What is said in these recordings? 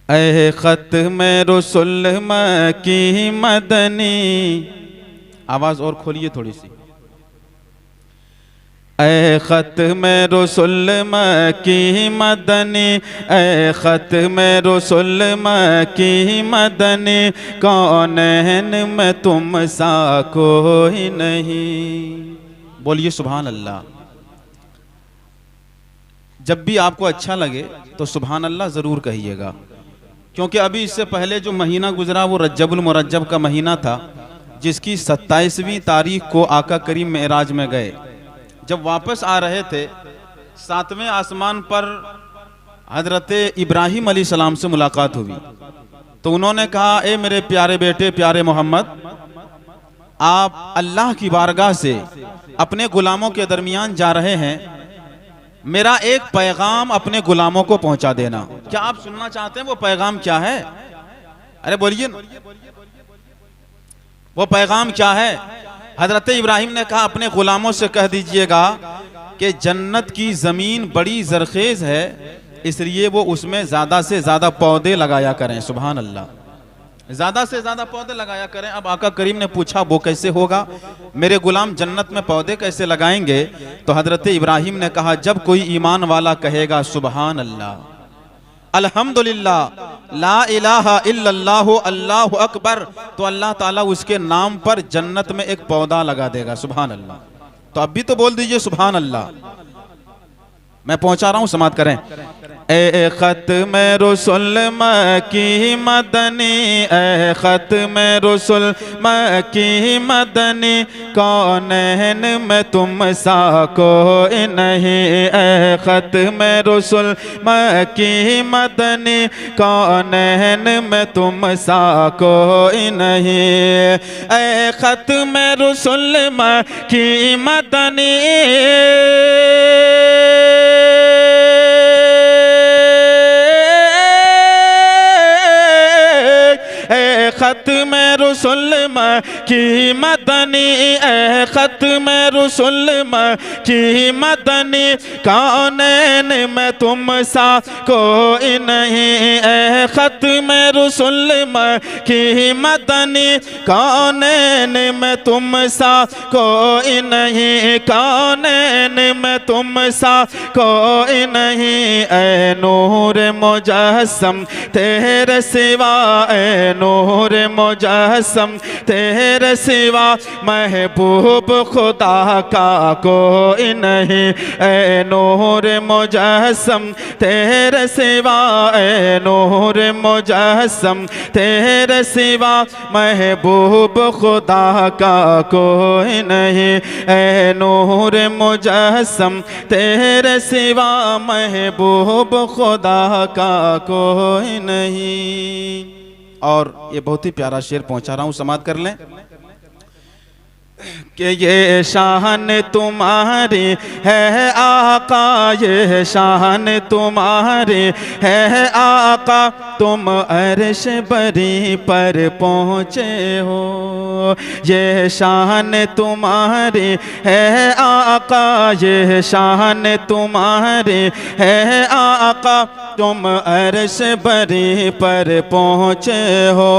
ऐ खत में रसुल की मदनी, आवाज़ और खोलिए थोड़ी सी। ऐ खत में रसुल की मदनी, ऐ खत में रसुल की मदनी, कौनैन में तुम सा कोई नहीं। बोलिए सुभान अल्लाह। जब भी आपको अच्छा लगे तो सुभान अल्लाह ज़रूर कहिएगा, क्योंकि अभी इससे पहले जो महीना गुजरा वो रज्जबुल मुरज्जब का महीना था, जिसकी 27वीं तारीख को आका करीम मेराज में गए। जब वापस आ रहे थे, 7वें आसमान पर हजरत इब्राहिम अलैहिस्सलाम से मुलाकात हुई। तो उन्होंने कहा, ए मेरे प्यारे बेटे प्यारे मोहम्मद, आप अल्लाह की बारगाह से अपने गुलामों के दरमियान जा रहे हैं, मेरा एक पैगाम अपने गुलामों को पहुंचा देना। क्या आप सुनना चाहते हैं वो पैगाम क्या है? अरे बोलिए, वो पैगाम क्या है? हजरत इब्राहिम ने कहा, अपने गुलामों से कह दीजिएगा कि जन्नत की जमीन बड़ी जरखेज है, इसलिए वो उसमें ज्यादा से ज्यादा पौधे लगाया करें। सुभान अल्लाह, ज्यादा से ज्यादा पौधे लगाया करें। अब आका करीम ने पूछा, वो कैसे होगा? मेरे गुलाम जन्नत में पौधे कैसे लगाएंगे? तो हजरत इब्राहिम ने कहा, जब कोई ईमान वाला कहेगा सुभान अल्लाह, अल्हम्दुलिल्लाह, ला इलाहा इल्लल्लाहु अल्लाहु अकबर, तो अल्लाह ताला उसके नाम पर जन्नत में एक पौधा लगा देगा। सुभान अल्लाह। तो अब भी तो बोल दीजिए सुभान अल्लाह। मैं पहुंचा रहा हूं, समाप्त करें। ए खत में रसुल की मदनी, ए खत में रसुल की मदनी, कौनैन में तुम सा कोई नहीं। ए खत में रसुल की मदनी, कौनैन में तुम सा कोई नहीं। ए खत में रसुल की मदनी, खत में रसुल की मदनी, ए खत में रसुल की मदनी, कौनैन में तुम सा कोई नहीं। ए खत में रसुल की मदनी, कौनैन में तुम सा कोई नहीं, कौनैन में तुम सा कोई नहीं। ए नूर मुजस्सम तेरे सिवा, ए नूर मुजस्सम तेरे सिवा, महबूब खुदा का कोई नहीं। ए नूर मुजस्सम तेरे सिवा, ए नूर मुजस्सम तेरे सिवा, महबूब खुदा का कोई नहीं। ए नूर मुजस्सम तेरे सिवा, महबूब खुदा का कोई नहीं। और ये बहुत ही प्यारा शेर पहुंचा रहा हूं, समाप्त कर लें कि ये शान तुम्हारी है आका, ये शान तुम्हारी है आका, तुम अर्श बरी पर पहुँचे हो। ये शान तुम्हारी है आका, ये शान तुम्हारी है आका, तुम अर्श बरी पर पहुँचे हो।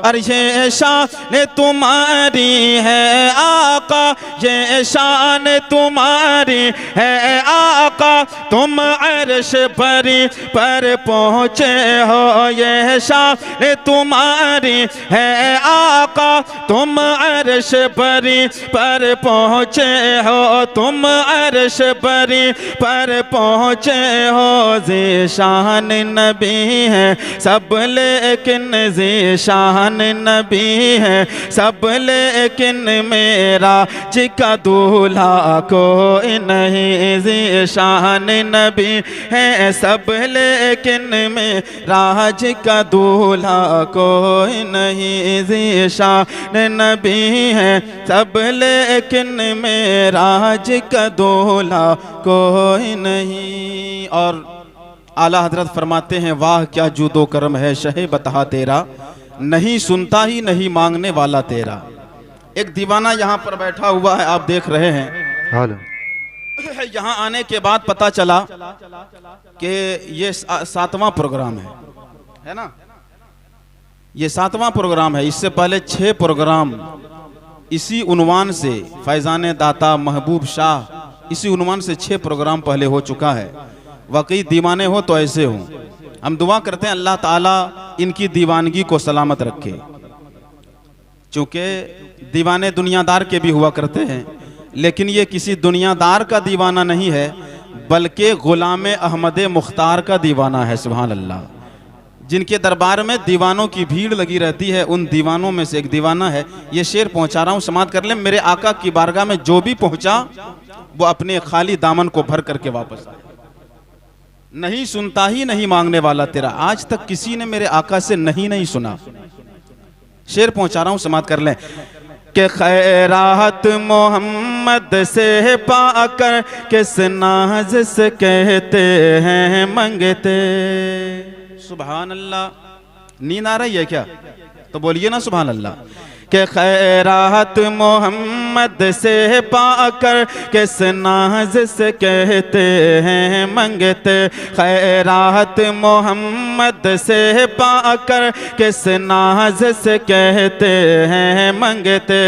और ये शान तुम्हारी है आका, ये शान तुम्हारी है आका, तुम अर्श बरी पर पहुँचे हो। ये शान तुम्हारी है आका, तुम अर्श बरी पर पहुँचे हो, तुम अर्श बरी पर पहुँचे हो। ज़ीशान नबी है सब लेकिन, ज़ीशान नबी है सब लेकिन, मेरा जिका दूल्हा कोई नहीं। ज़ीशान नबी है सब लेकिन, मेरा जिका दूल्हा कोई नहीं। ज़ीशान नबी है सब लेकिन, मेरा जिका दूल्हा कोई नहीं। और आला हजरत फरमाते हैं, वाह क्या जूदो करम है शहे बता तेरा, नहीं सुनता ही नहीं मांगने वाला तेरा। एक दीवाना यहाँ पर बैठा हुआ है, आप देख रहे हैं। यहाँ आने के बाद पता चला कि ये 7वां प्रोग्राम है। है ना। ये 7वां प्रोग्राम है। इससे पहले 6 प्रोग्राम इसी उन्वान से, फैजान दाता महबूब शाह, इसी उन्वान से 6 प्रोग्राम पहले हो चुका है। वाकई दीवाने हो तो ऐसे हो। हम दुआ करते हैं अल्लाह ताला इनकी दीवानगी को सलामत रखे। चूँकि दीवाने दुनियादार के भी हुआ करते हैं, लेकिन ये किसी दुनियादार का दीवाना नहीं है, बल्कि गुलाम अहमद मुख्तार का दीवाना है। सुभान अल्लाह। जिनके दरबार में दीवानों की भीड़ लगी रहती है, उन दीवानों में से एक दीवाना है। ये शेर पहुंचा रहा हूं, समाप्त कर ले। मेरे आका की बारगाह में जो भी पहुंचा वो अपने खाली दामन को भर करके वापस आया। नहीं सुनता ही नहीं मांगने वाला तेरा। आज तक किसी ने मेरे आका से नहीं सुना। शेर पहुंचा रहा हूं, समाप्त कर ले। के खैरात मोहम्मद से पाकर किस नाज से कहते हैं मंगते। सुभान अल्लाह। नींद आ रही है क्या? तो बोलिए ना सुभान अल्लाह। के खैरात मोहम्मद से पाकर किस नाज से कहते हैं मंगते। खैरात मोहम्मद से पाकर किस नाज से कहते हैं मंगते।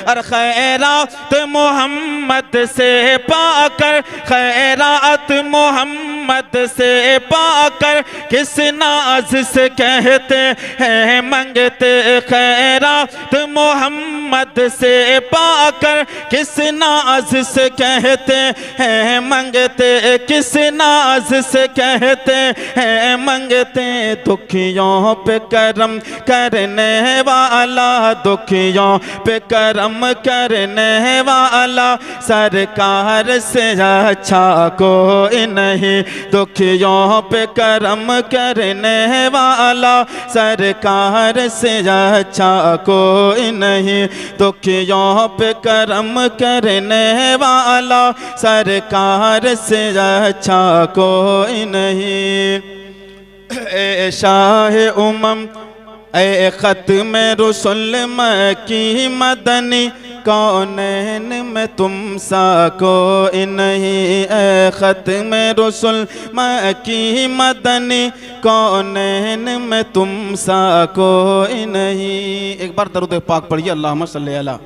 और खैरात मोहम्मद से पाकर, खैरात मोहम्मद से पाकर किस नाज से कहते हैं मंगते। खैरात मोहम्मद से पाकर किस नाज से कहते हैं मंगते। किस नाज से कहते हैं मंगते। दुखियों पे करम करने वाला, दुखियों पे करम करने वाला, सरकार से अच्छा कोई नहीं। दुखियों पे करम करने वाला, सरकार से अच्छा कोई नहीं। दुखियों पे करम करने वाला, सरकार से अच्छा कोई नहीं। ए शाह उमम, ए ख़त्म रुसूल मक्की मदनी, कौनैन में तुम सा कोई नहीं। ए ख़त्म रुसूल मक्की मदनी, कौनैन में तुम सा कोई नहीं। एक बार दरूद पाक पढ़िए। अल्लाहुम्मा सल्ली अला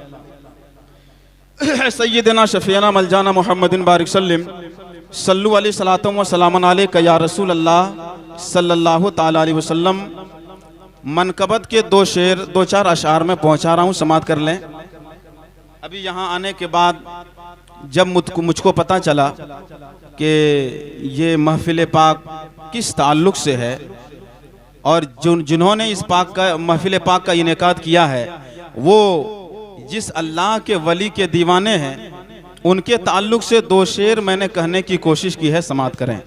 सय्यिदना शफ़ीना मलजाना मुहम्मदिन बारिक सल्लिम सल्लु अलैहि सलातु व सलामन अलैका या रसूल अल्लाह सल्लल्लाहु ताला अलैहि वसल्लम। मनकबत के 2 शेर 2-4 अशार में पहुंचा रहा हूँ, समाप्त कर लें। अभी यहाँ आने के बाद जब मुझको पता चला कि ये महफिल पाक किस ताल्लुक़ से है और जिन्होंने इस पाक का महफिल पाक का इनेकाद किया है वो जिस अल्लाह के वली के दीवाने हैं, उनके ताल्लुक़ से 2 शेर मैंने कहने की कोशिश की है, समाप्त करें।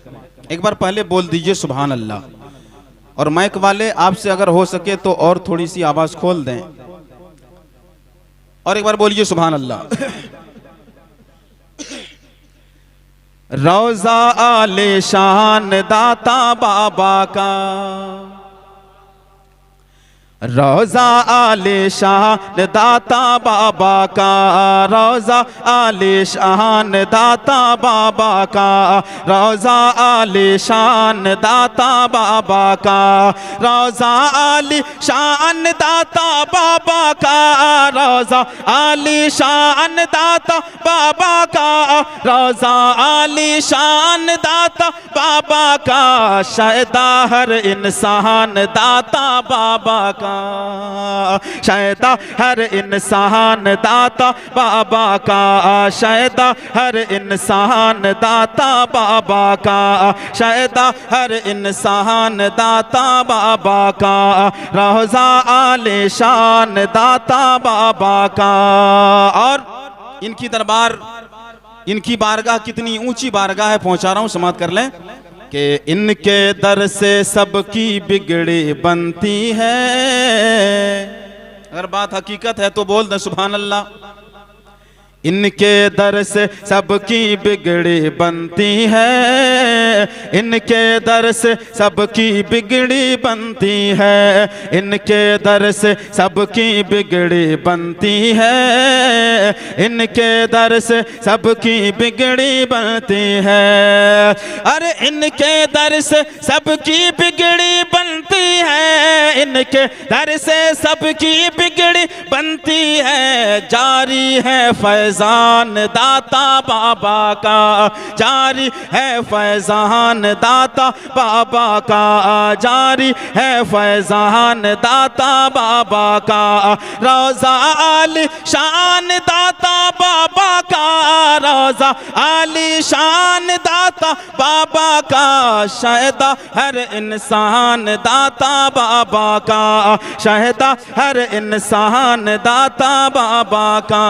एक बार पहले बोल दीजिए सुभान अल्लाह। और माइक वाले आपसे अगर हो सके तो और थोड़ी सी आवाज़ खोल दें और एक बार बोलिए सुभान अल्लाह। रोज़ा आले शान दाता बाबा का, रोज़ा आले शान दाता बाबा का, रोज़ा आले शान दाता बाबा का, रोज़ा आले शान दाता बाबा का, रोज़ा आले शान दाता बाबा का, रोज़ा आले शान दाता बाबा का, रोज़ा आले शान दाता बाबा का, शायदा हर इंसान दाता बाबा का, शायदा हर इंसान दाता बाबा का, शायदा हर इंसान दाता बाबा का, शायदा हर इंसान दाता बाबा का, रोज़ा आले शान दाता बाबा का। और इनकी दरबार, इनकी बारगाह कितनी ऊंची बारगाह है, पहुंचा रहा हूं, समाप्त कर लें कि इनके दर से सबकी बिगड़ी बनती है। अगर बात हकीकत है तो बोल दे सुभान अल्लाह। इनके दर से सबकी बिगड़ी बनती है, इनके दर से सबकी बिगड़ी बनती है, इनके दर से सबकी बिगड़ी बनती है, इनके दर से सबकी बिगड़ी बनती है। अरे इनके दर से सबकी बिगड़ी बनती है, इनके दर से सबकी बिगड़ी बनती है। जारी है फैजान दाता बाबा का, जारी है फैजान दाता बाबा का, जारी है फैजान दाता बाबा का। रोज़ा आली शान दाता बाबा का, रोज़ा आली शान दाता बाबा का। शायदा हर इंसान दाता बाबा का, शायदा हर इंसान दाता बाबा का।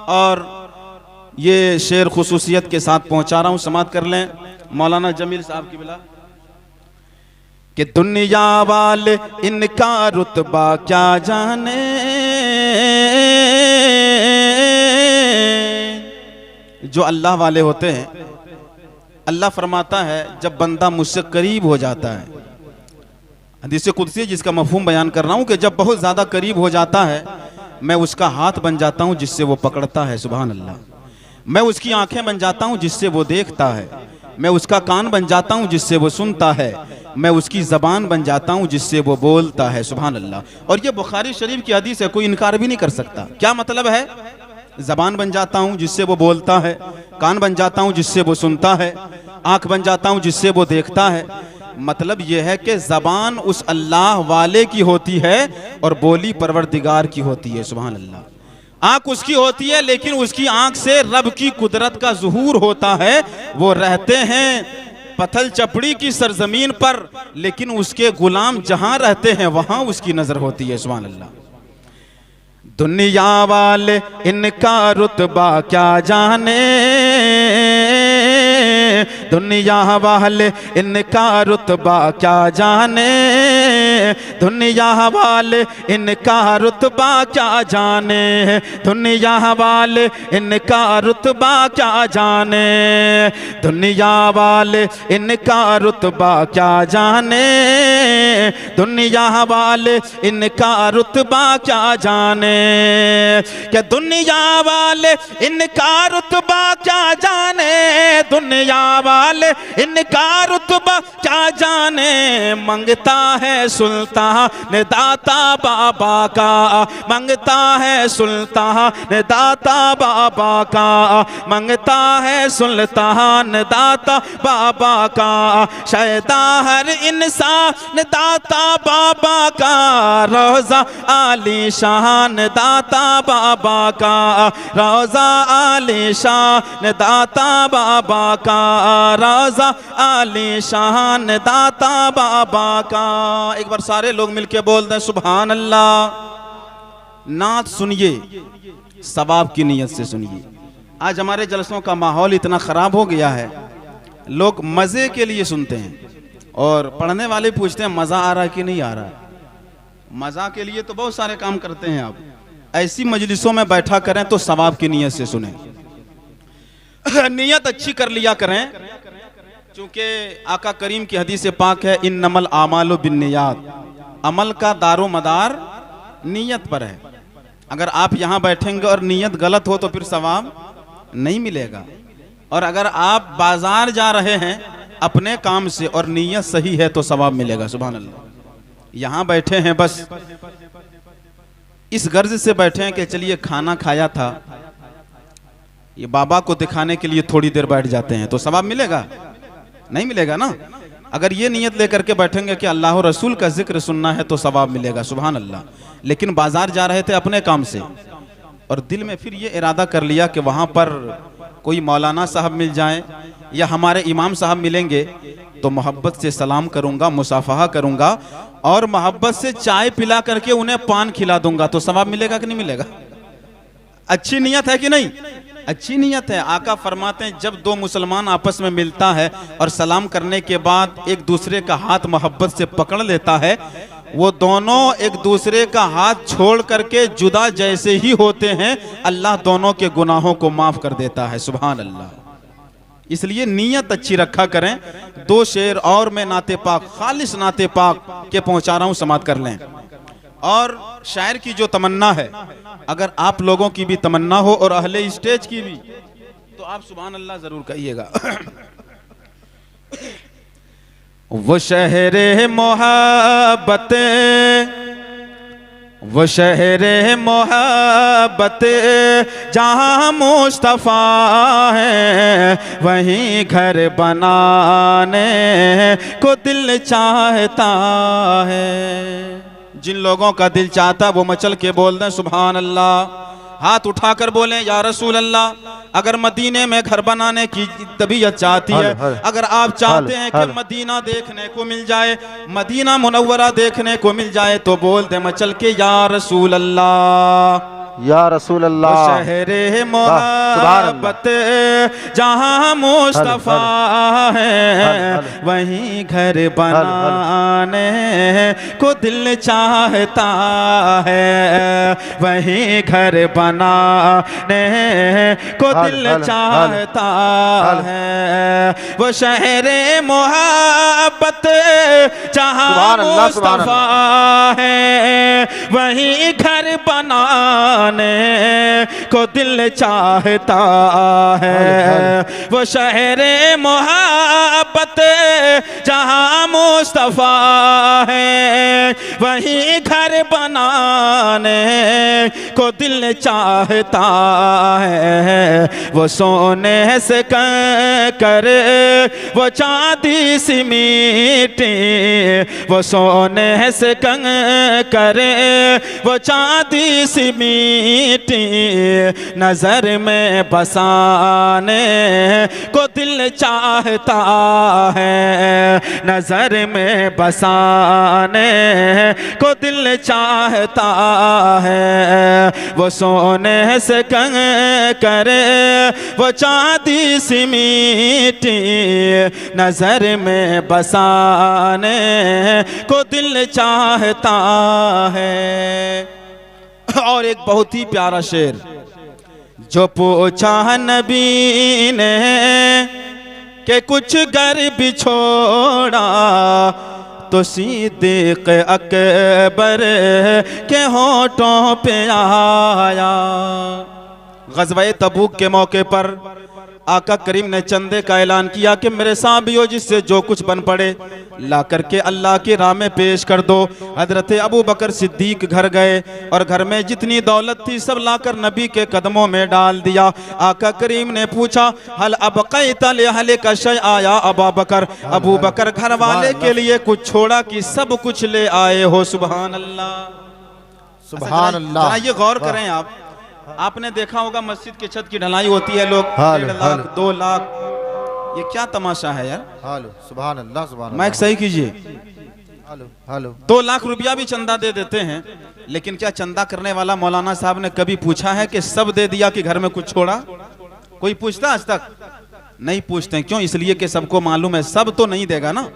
और ये शेर खुसूसियत के साथ पहुंचा रहा हूं, समाप्त कर लें मौलाना जमील साहब की बिला कि दुनिया वाले इनका रुतबा क्या जाने, जो अल्लाह वाले होते हैं, अल्लाह फरमाता है जब बंदा मुझसे करीब हो जाता है, हदीस कुदसी जिसका मफहूम बयान कर रहा हूं कि जब बहुत ज़्यादा करीब हो जाता है मैं उसका हाथ बन जाता हूं जिससे वो पकड़ता है, सुभान अल्लाह। मैं उसकी आंखें बन जाता हूं जिससे वो देखता है, मैं उसका कान बन जाता हूं जिससे वो सुनता है, मैं उसकी ज़बान बन जाता हूं जिससे वो बोलता है, सुभान अल्लाह। और ये बुखारी शरीफ की हदीस है, कोई इनकार भी नहीं कर सकता। क्या मतलब है? ज़बान बन जाता हूं जिससे वो बोलता है, कान बन जाता हूं जिससे वो सुनता है, आँख बन जाता हूं जिससे वो देखता है। मतलब यह है कि ज़बान उस अल्लाह वाले की होती है और बोली परवरदिगार की होती है, सुभान अल्लाह। आँख उसकी होती है लेकिन उसकी आँख से रब की कुदरत का ज़ुहूर होता है। वो रहते हैं पथल चपड़ी की सरजमीन पर, लेकिन उसके गुलाम जहाँ रहते हैं वहाँ उसकी नज़र होती है, सुभान अल्लाह। दुनिया वाले इनका रुतबा क्या जाने, दुनिया वाले इनका रुतबा क्या जाने, दुनिया वाले इनका रुतबा क्या जाने, दुनिया वाले इनका रुतबा क्या जाने, दुनिया वाले इनका रुतबा क्या जाने, दुनिया वाले इनका रुतबा क्या जाने। क्या दुनिया वाले इनका रुतबा क्या जाने, दुनिया वाले इनका रुतबा क्या जाने। मंगता है सुल्तान दाता बाबा का, मंगता है सुल्तान दाता बाबा का, मंगता है सुल्तान दाता बाबा का। शायदा हर इंसान दाता बाबा का, रोज़ा आली शान दाता बाबा का, रोज़ा आली शान दाता बाबा का, रोज़ा आली शान दाता बाबा का। एक बार सारे लोग मिलके बोल दें सुभान अल्लाह। नात सुनिए, सवाब की नीयत से सुनिए। आज हमारे जलसों का माहौल इतना ख़राब हो गया है, लोग मज़े के लिए सुनते हैं और पढ़ने वाले पूछते हैं मज़ा आ रहा है कि नहीं आ रहा। मज़ा के लिए तो बहुत सारे काम करते हैं आप, ऐसी मजलिसों में बैठा करें तो सवाब की नीयत से सुने। नीयत अच्छी कर लिया करें, क्योंकि आका करीम की हदीस पाक है इन्नमल आमालु बिन्नियात, अमल का दारो मदार नीयत पर है। अगर आप यहाँ बैठेंगे और नीयत गलत हो तो फिर सवाब नहीं मिलेगा। और अगर आप बाजार जा रहे हैं अपने काम से और नीयत सही है तो सवाब मिलेगा, सुभान अल्लाह। यहाँ बैठे हैं बस इस गर्ज से बैठे हैं कि चलिए खाना खाया था, ये बाबा को दिखाने के लिए थोड़ी देर बैठ जाते हैं तो सवाब मिलेगा? नहीं मिलेगा ना। अगर ये नीयत लेकर के बैठेंगे कि अल्लाह और रसूल का जिक्र सुनना है तो सवाब मिलेगा, सुभान अल्लाह। लेकिन बाजार जा रहे थे अपने काम से और दिल में फिर ये इरादा कर लिया कि वहाँ पर कोई मौलाना साहब मिल जाए या हमारे इमाम साहब मिलेंगे तो मोहब्बत से सलाम करूँगा, मुसाफहा करूँगा और मोहब्बत से चाय पिला करके उन्हें पान खिला दूंगा तो सवाब मिलेगा कि नहीं मिलेगा? अच्छी नीयत है कि नहीं? अच्छी नीयत है। आका फरमाते हैं जब दो मुसलमान आपस में मिलता है और सलाम करने के बाद एक दूसरे का हाथ मोहब्बत से पकड़ लेता है वो दोनों एक दूसरे का हाथ छोड़ करके जुदा जैसे ही होते हैं, अल्लाह दोनों के गुनाहों को माफ कर देता है। सुभान अल्लाह। इसलिए नीयत अच्छी रखा करें। 2 शेर और मैं नाते पाक, खालिस नाते पाक के पहुंचा रहा हूं, समाप्त कर लें। और शायर की जो तमन्ना है, अगर आप लोगों की भी तमन्ना हो और अहले स्टेज की भी, तो आप सुभान अल्लाह जरूर कहिएगा। वो शहरे मोहब्बत, वो शहरे मोहब्बत जहाँ मुस्तफ़ा है, वहीं घर बनाने को दिल चाहता है। जिन लोगों का दिल चाहता है वो मचल के बोल दें सुभान अल्लाह। हाथ उठाकर बोलें या रसूल अल्लाह। अगर मदीने में घर बनाने की तबीयत चाहती है, अगर आप चाहते हैं कि मदीना देखने को मिल जाए, मदीना मुनव्वरा देखने को मिल जाए, तो बोल दे मचल के या रसूल अल्लाह, या रसूल अल्लाह। शहरे मोहब्बत जहाँ मुस्तफ़ा है, वहीं घर बनाने को दिल चाहता है, वहीं घर बनाने को दिल चाहता है। वो शहरे मोहब्बत जहाँ मुस्तफ़ा है, वहीं घर बनाने को दिल चाहता है। वो शहरे मोहब्बत जहाँ मुस्तफ़ा है, वहीं घर बनाने को दिल चाहता है। वो सोने से कंकर, वो चांदी सी मीठी, वो सोने से कंकर, वो चांदी सी मीठी, नजर में बसाने को दिल चाहता है, नजर में बसाने को दिल चाहता है। वो सोने से कंकर, वो चांदी सी मीठी, नजर में बसाने को दिल चाहता है। और एक बहुत ही प्यारा शेर, जो पूछा नबी ने कि कुछ घर भी छोड़ा, तो सिद्दीक़ अकबर के होठों पे आया। ग़ज़वा तबूक के मौके पर आका करीम ने चंदे का ऐलान किया कि मेरे साहबियों, जिससे जो कुछ बन पड़े ला करके अल्लाह की राह में पेश कर दो। हजरत अबू बकर सिद्दीक घर गए और घर में जितनी दौलत थी सब लाकर नबी के कदमों में डाल दिया। आका करीम ने पूछा, हल अबक़ैता लिअहलिका शैअन या अबा बकर, अबू बकर घर वाले के लिए कुछ छोड़ा कि सब कुछ ले आए हो? सुभान अल्लाह, सुभान अल्लाह। ये गौर करें आप, आपने देखा होगा मस्जिद की छत की ढलाई होती है, लोग 1.5 लाख 2 लाख, ये क्या तमाशा है यार। हालो, सुभान अल्लाह, सुभान माइक सही कीजिए। हालो, हालो। 2 लाख रुपया भी चंदा दे देते हैं, लेकिन क्या चंदा करने वाला मौलाना साहब ने कभी पूछा है कि सब दे दिया कि घर में कुछ छोड़ा? कोई पूछता आज तक? नहीं पूछते। क्यों? इसलिए कि सबको मालूम है सब तो नहीं देगा ना।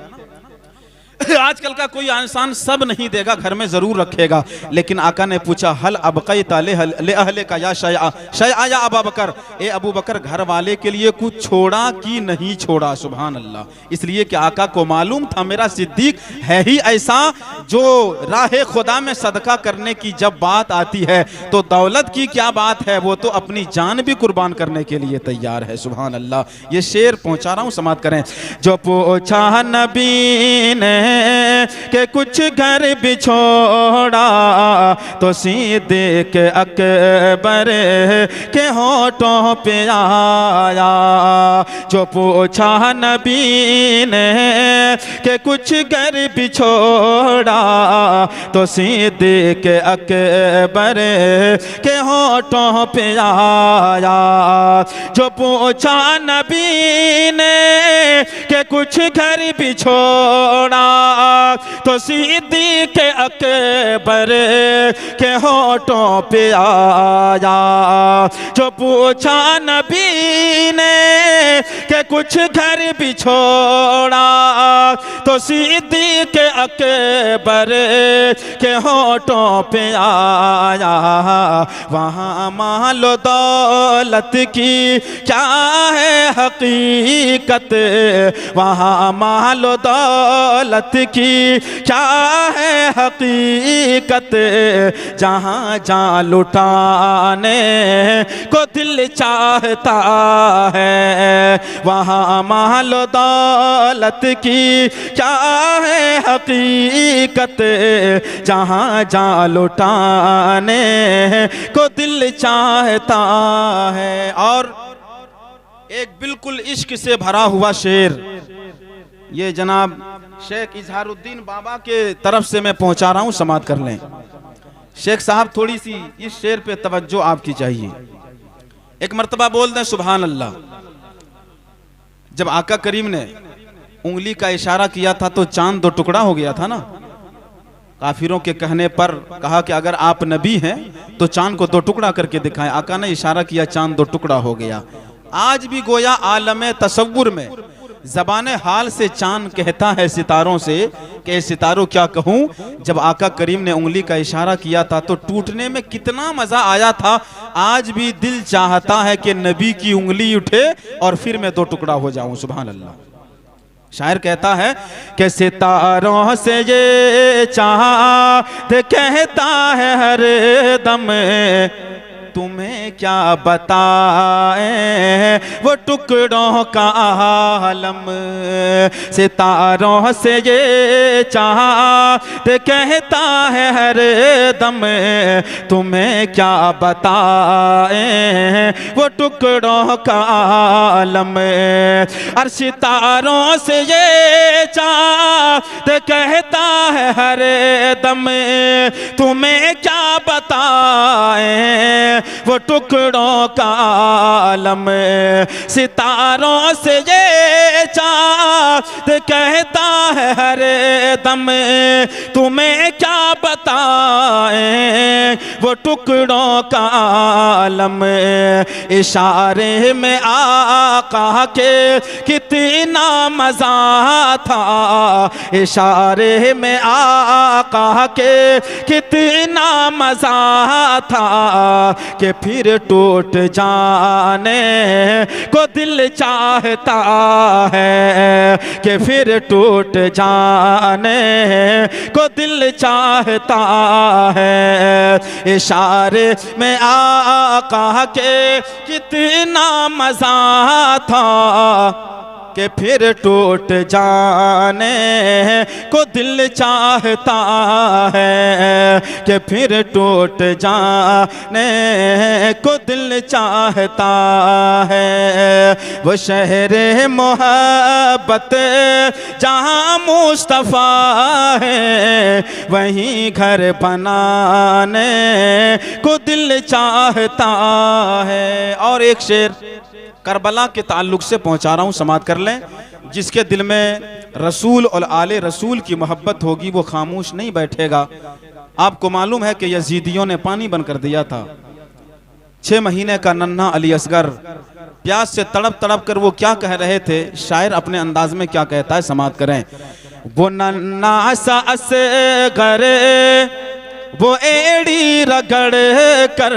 आजकल का कोई इंसान सब नहीं देगा, घर में जरूर रखेगा। लेकिन आका ने पूछा, हल अबक़ैता लिअहलिका या शैअन या अबा बकर, ए अबू बकर घर वाले के लिए कुछ छोड़ा कि नहीं छोड़ा? सुभान अल्लाह। इसलिए कि आका को मालूम था मेरा सिद्दीक है ही ऐसा जो राह खुदा में सदका करने की जब बात आती है तो दौलत की क्या बात है, वो तो अपनी जान भी कुर्बान करने के लिए तैयार है। सुभान अल्लाह। ये शेर पहुंचा रहा हूं, समाप्त करें। जो पूछा नबी ने के कुछ घर भी छोड़ा, तो सिद्दीक़ अकबर के होठों पे आया। जो पूछा नबी ने के कुछ घर भी छोड़ा, तो सिद्दीक़ अकबर के होठों पे आया। जो पूछा नबी ने के कुछ घर भी छोड़ा, तो सिद्दीक़ अकबर के होठों पे आया। जो पूछा नबी ने कि कुछ घर भी छोड़ा, तो सिद्दीक़ अकबर के होठों पे आया। वहाँ मालो दौलत की क्या है हकीकत, वहाँ मालो दौलत की क्या है हकीकत, जहाँ जहाँ लुटाने को दिल चाहता है, वहाँ मालो दौलत की क्या है हकीकत, जहाँ जहाँ लुटाने को दिल चाहता है। और एक बिल्कुल इश्क से भरा हुआ शेर, ये जनाब शेख इजहारुद्दीन बाबा के तरफ से मैं पहुंचा रहा हूं, समाअत कर लें। शेख साहब थोड़ी सी इस शेर पे तवज्जो आपकी चाहिए। एक मर्तबा बोल दें सुभान अल्लाह। जब आका करीम ने उंगली का इशारा किया था तो चांद दो टुकड़ा हो गया था ना। काफिरों के कहने पर कहा कि अगर आप नबी हैं तो चांद को दो टुकड़ा करके दिखाएं। आका ने इशारा किया, चांद दो टुकड़ा हो गया। आज भी गोया आलम तसव्वुर में ज़बाने हाल से चांद कहता है सितारों से कि सितारों क्या कहूँ। जब आका करीम ने उंगली का इशारा किया था तो टूटने में कितना मज़ा आया था। आज भी दिल चाहता है कि नबी की उंगली उठे और फिर मैं दो टुकड़ा हो जाऊं। सुभान अल्लाह। शायर कहता है कि सितारों से ये चाहत कहता है हर दम, तुम्हें क्या बताएं वो टुकड़ों का आलम। सितारों से ये चाहत कहता है हर दम, तुम्हें क्या बताएं वो टुकड़ों का आलम। और सितारों से ये चाहत कहता है हर दम, तुम्हें क्या बताएं वो टुकड़ों का आलम। सितारों से ये चाहत कहता है हर दम, तुम्हें क्या बताएं वो टुकड़ों का आलम। इशारे में आका के कितना मजा था, इशारे में आका के कितना मजा था, कि फिर टूट जाने को दिल चाहता है, कि फिर टूट जाने को दिल चाहता है। इशारे में आका के कितना मजा था, कि फिर टूट जाने को दिल चाहता है, कि फिर टूट जाने को दिल चाहता है। वो शहर मोहब्बत जहाँ मुस्तफ़ा है, वहीं घर बनाने को दिल चाहता है। और एक शेर करबला के ताल्लुक से पहुंचा रहा हूं, समाअत कर लें। जिसके दिल में रसूल और आले रसूल की मोहब्बत होगी वो खामोश नहीं बैठेगा। आपको मालूम है कि यजीदियों ने पानी बंद कर दिया था। 6 महीने का नन्हा अली असगर प्यास से तड़प तड़प कर वो क्या कह रहे थे, शायर अपने अंदाज में क्या कहता है, समाअत करें। वो नन्हा सा असगर वो एड़ी रगड़ कर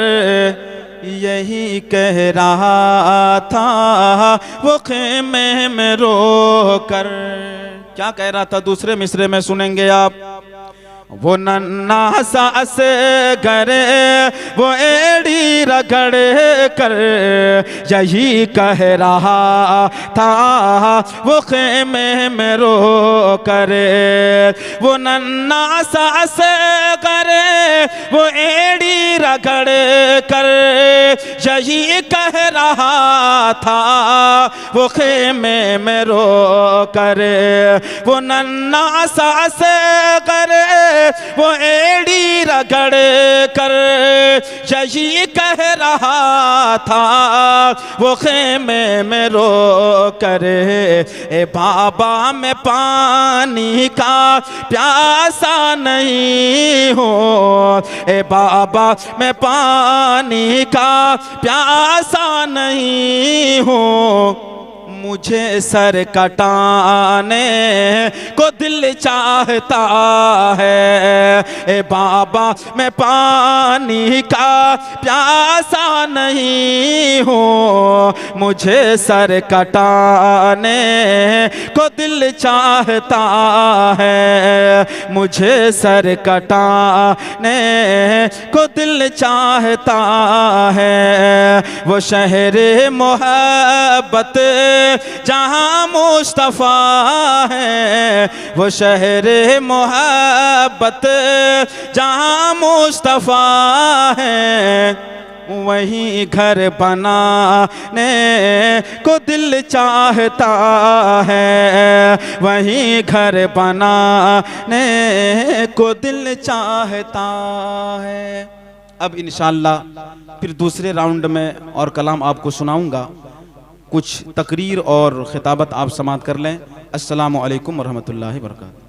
यही कह रहा था वो खेमे में रो कर। क्या कह रहा था दूसरे मिसरे में सुनेंगे आप। वो नन्हा सा असगर वो एड़ी रगड़ कर यही कह रहा था वो खेमे में रो कर। वो नन्हा सा असगर वो एड़ी रगड़ कर यही कह रहा था वो खेमे में रो कर। वो नन्हा सा असगर वो एड़ी रगड़ कर यही कह रहा था वो खेमे में रो कर। ए बाबा मैं पानी का प्यासा नहीं हूँ, ए बाबा मैं पानी का प्यासा नहीं हूँ, मुझे सर कटाने को दिल चाहता है। ए बाबा मैं पानी का प्यासा नहीं हूँ, मुझे सर कटाने को दिल चाहता है। मुझे सर कटाने को दिल चाहता है। वो शहर मोहब्बत जहाँ मुस्तफ़ा है, वो शहर मोहब्बत जहाँ मुस्तफ़ा है, वहीं घर बनाने को दिल चाहता है। वहीं घर बनाने को दिल चाहता है। अब इंशाअल्लाह फिर दूसरे राउंड में और कलाम आपको सुनाऊंगा। कुछ तकरीर और खिताबत आप समाअत कर लें। अस्सलामु अलैकुम वरहमतुल्लाहि वबरकातुहू।